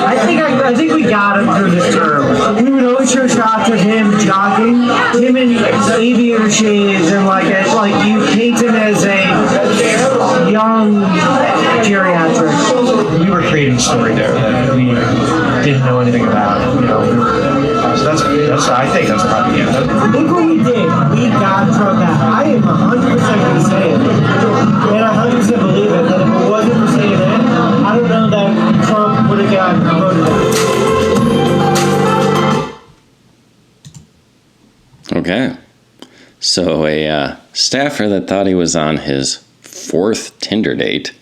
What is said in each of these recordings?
I think we got him through this term. We would always show shots of him jogging, him in aviator shades, and like you paint him as a young geriatric. We were creating a story there that we didn't know anything about. So that's I think that's propaganda. Look what we did. We got Trump out. I am 100% going to say it, and I 100% believe it. That if it wasn't for CNN, I don't know that Trump would have gotten voted. Okay. So a staffer that thought he was on his fourth Tinder date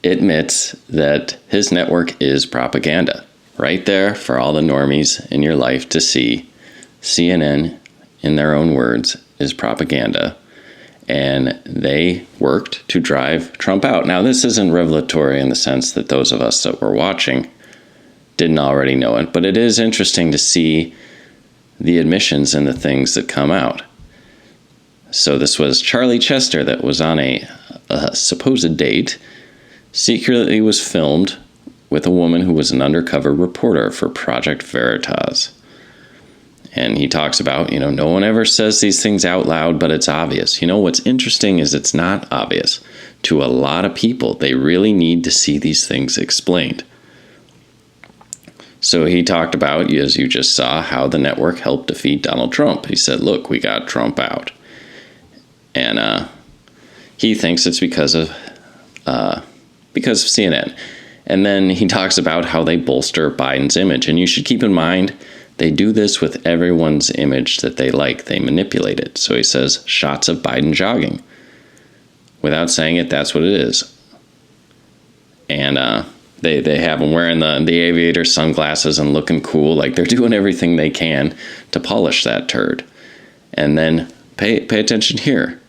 admits that his network is propaganda. Right there for all the normies in your life to see. CNN, in their own words, is propaganda. And they worked to drive Trump out. Now, this isn't revelatory in the sense that those of us that were watching didn't already know it, but it is interesting to see the admissions and the things that come out. So this was Charlie Chester that was on a supposed date, secretly was filmed with a woman who was an undercover reporter for Project Veritas. And he talks about, no one ever says these things out loud, but it's obvious. What's interesting is it's not obvious. To a lot of people, they really need to see these things explained. So he talked about, as you just saw, how the network helped defeat Donald Trump. He said, look, we got Trump out. And he thinks it's because of CNN. And then he talks about how they bolster Biden's image. And you should keep in mind, they do this with everyone's image that they like. They manipulate it. So he says, shots of Biden jogging. Without saying it, that's what it is. And they have him wearing the aviator sunglasses and looking cool. Like they're doing everything they can to polish that turd. And then pay attention here.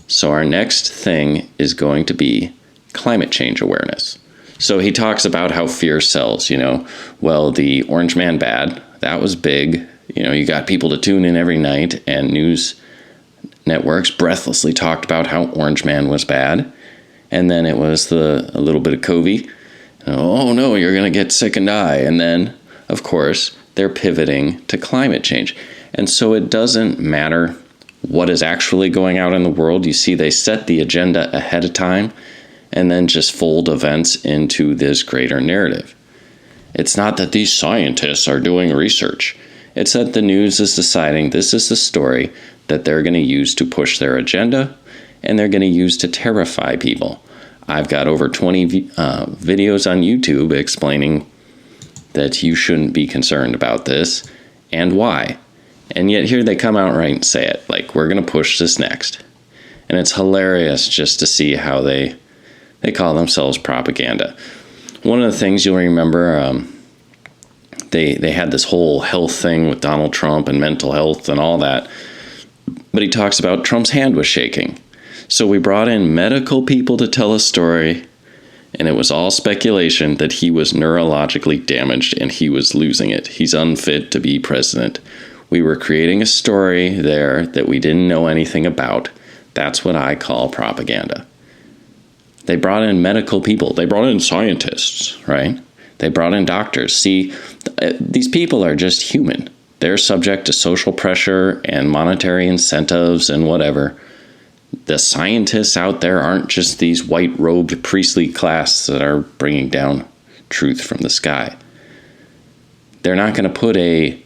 So our next thing is going to be climate change awareness. So he talks about how fear sells, well, the Orange Man bad, that was big. You got people to tune in every night, and news networks breathlessly talked about how Orange Man was bad. And then it was a little bit of COVID. Oh no, you're going to get sick and die. And then, of course, they're pivoting to climate change. And so it doesn't matter what is actually going out in the world. You see, they set the agenda ahead of time and then just fold events into this greater narrative. It's not that these scientists are doing research. It's that the news is deciding this is the story that they're going to use to push their agenda, and they're going to use to terrify people. I've got over 20 videos on YouTube explaining that you shouldn't be concerned about this and why. And yet here they come out right and say it, like, we're going to push this next. And it's hilarious just to see how they call themselves propaganda. One of the things you'll remember, they had this whole health thing with Donald Trump and mental health and all that. But he talks about Trump's hand was shaking. So we brought in medical people to tell a story, and it was all speculation that he was neurologically damaged and he was losing it. He's unfit to be president. We were creating a story there that we didn't know anything about. That's what I call propaganda. They brought in medical people. They brought in scientists, right? They brought in doctors. See, these people are just human. They're subject to social pressure and monetary incentives and whatever. The scientists out there aren't just these white-robed priestly class that are bringing down truth from the sky. They're not going to put a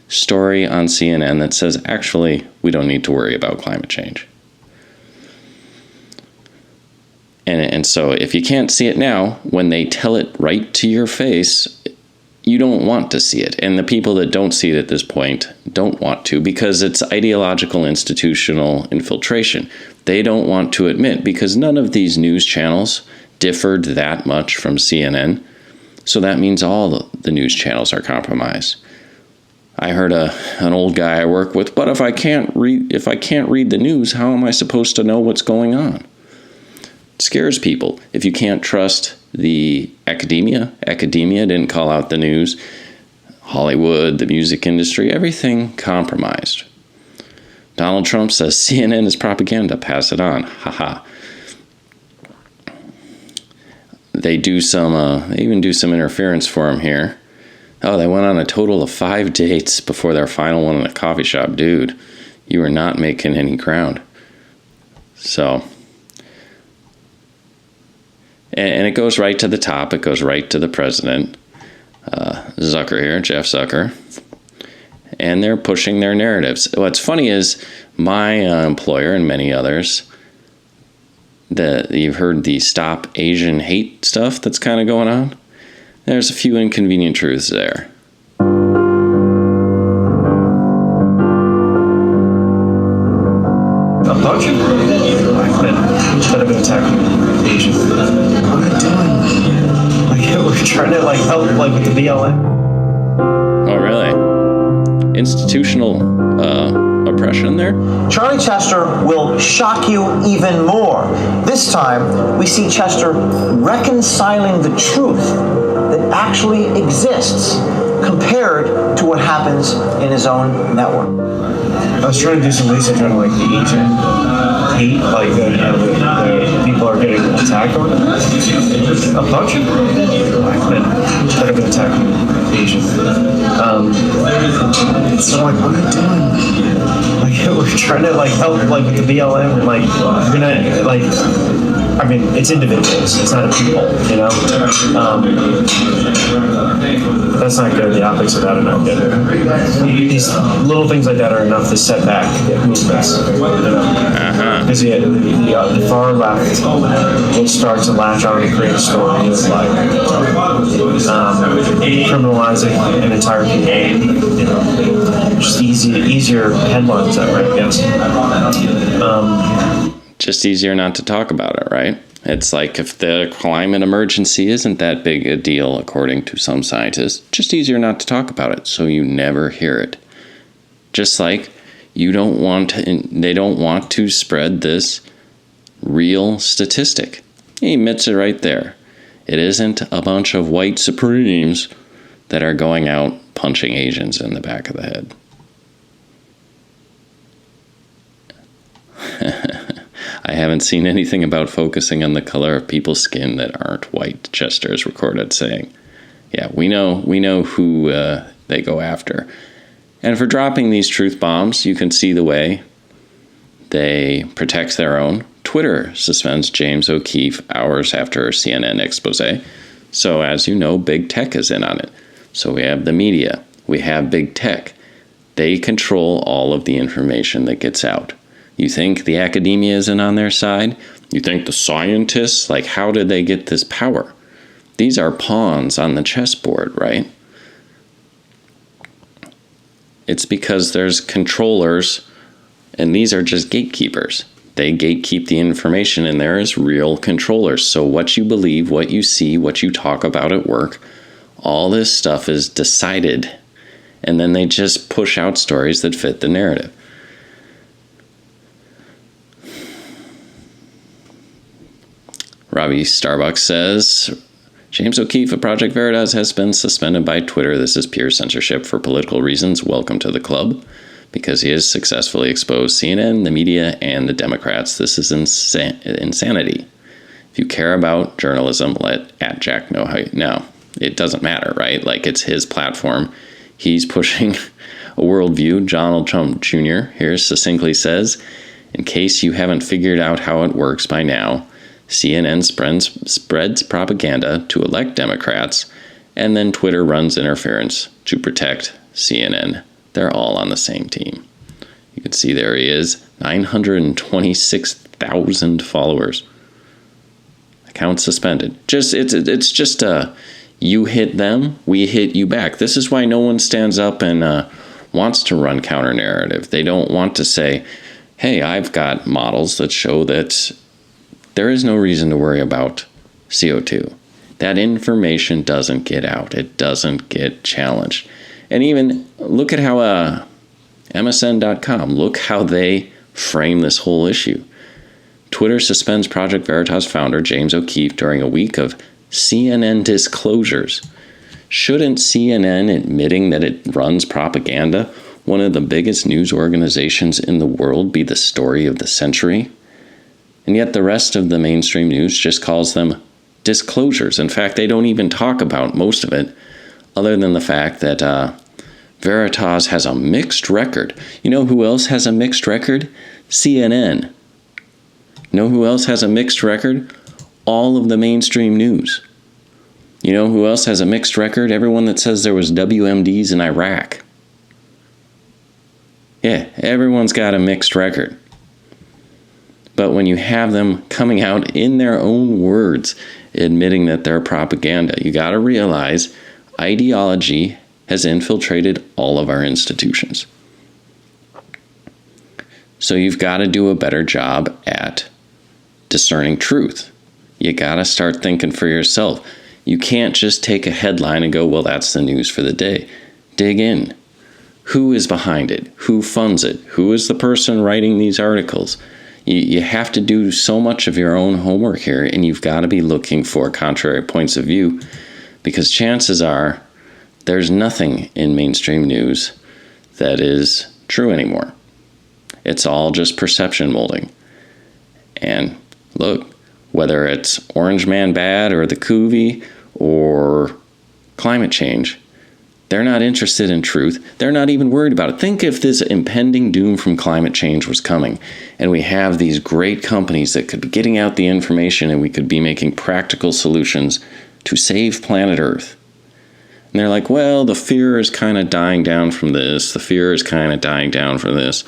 story on CNN that says, actually, we don't need to worry about climate change. And so if you can't see it now, when they tell it right to your face, you don't want to see it. And the people that don't see it at this point don't want to, because it's ideological institutional infiltration. They don't want to admit, because none of these news channels differed that much from CNN. So that means all the news channels are compromised. I heard an old guy I work with, but if I can't read the news, how am I supposed to know what's going on? It scares people. If you can't trust the academia didn't call out the news, Hollywood, the music industry, everything compromised. Donald Trump says CNN is propaganda, pass it on. Haha. They even do some interference for him here. Oh, they went on a total of 5 dates before their final one in a coffee shop. Dude, you are not making any ground. So, and it goes right to the top. It goes right to the president, Zucker here, Jeff Zucker. And they're pushing their narratives. What's funny is my employer and many others, you've heard the Stop Asian Hate stuff that's kind of going on. There's a few inconvenient truths there. Approaching instead of attacking Asians. What are we doing? Like, we're trying to help with the BLM. Oh, really? Institutional oppression there? Charlie Chester will shock you even more. This time, we see Chester reconciling the truth that actually exists compared to what happens in his own network. I was trying to do some research on the Asian hate, the people are getting attacked on it. Approaching black men instead of attacking Asians. So what are we doing? We're trying to help with the BLM and we're gonna it's individuals, it's not a people, that's not good. The optics of that are not good. These little things like that are enough to set back movements, because the far left will start to latch on and create stories criminalizing an entire community, just easier headlines that right against. Just easier not to talk about it, right? It's like if the climate emergency isn't that big a deal, according to some scientists, just easier not to talk about it, so you never hear it. Just like they don't want to spread this real statistic. He admits it right there. It isn't a bunch of white supremes that are going out punching Asians in the back of the head. I haven't seen anything about focusing on the color of people's skin that aren't white, Chester is recorded saying. Yeah, we know who they go after. And for dropping these truth bombs, you can see the way they protect their own. Twitter suspends James O'Keefe hours after a CNN expose. So as you know, big tech is in on it. So we have the media. We have big tech. They control all of the information that gets out. You think the academia isn't on their side? You think the scientists, how did they get this power? These are pawns on the chessboard, right? It's because there's controllers, and these are just gatekeepers. They gatekeep the information, and there is real controllers. So what you believe, what you see, what you talk about at work, all this stuff is decided, and then they just push out stories that fit the narrative. Robbie Starbucks says, James O'Keefe of Project Veritas has been suspended by Twitter. This is pure censorship for political reasons. Welcome to the club. Because he has successfully exposed CNN, the media, and the Democrats. This is insanity. If you care about journalism, let @Jack know how you know. It doesn't matter, right? It's his platform. He's pushing a worldview. Donald Trump Jr. here succinctly says, in case you haven't figured out how it works by now, CNN spreads propaganda to elect Democrats, and then Twitter runs interference to protect CNN. They're all on the same team. You can see there he is, 926,000 followers. Account suspended. It's just you hit them, we hit you back. This is why no one stands up and wants to run counter narrative. They don't want to say, hey, I've got models that show that there is no reason to worry about CO2. That information doesn't get out. It doesn't get challenged. And even look at how MSN.com, look how they frame this whole issue. Twitter suspends Project Veritas founder James O'Keefe during a week of CNN disclosures. Shouldn't CNN admitting that it runs propaganda, one of the biggest news organizations in the world, be the story of the century? And yet the rest of the mainstream news just calls them disclosures. In fact, they don't even talk about most of it other than the fact that Veritas has a mixed record. You know who else has a mixed record? CNN. You know who else has a mixed record? All of the mainstream news. You know who else has a mixed record? Everyone that says there was WMDs in Iraq. Yeah, everyone's got a mixed record. But when you have them coming out in their own words, admitting that they're propaganda, you got to realize ideology has infiltrated all of our institutions. So you've got to do a better job at discerning truth. You got to start thinking for yourself. You can't just take a headline and go, well, that's the news for the day. Dig in. Who is behind it? Who funds it? Who is the person writing these articles? You have to do so much of your own homework here, and you've got to be looking for contrary points of view, because chances are there's nothing in mainstream news that is true anymore. It's all just perception molding. And look, whether it's Orange Man Bad or the Coovee or climate change, they're not interested in truth. They're not even worried about it. Think if this impending doom from climate change was coming, and we have these great companies that could be getting out the information and we could be making practical solutions to save planet Earth. And they're like, well, the fear is kind of dying down from this. The fear is kind of dying down from this.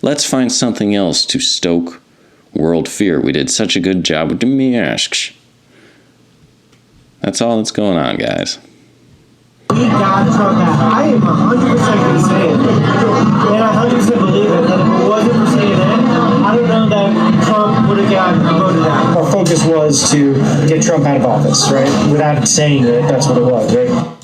Let's find something else to stoke world fear. We did such a good job with the masks. That's all that's going on, guys. We got Trump back. I am 100% going to say it. And I 100% believe it. That if it wasn't for saying that, I don't know that Trump would have gotten voted out. Our focus was to get Trump out of office, right? Without saying it, that's what it was, right?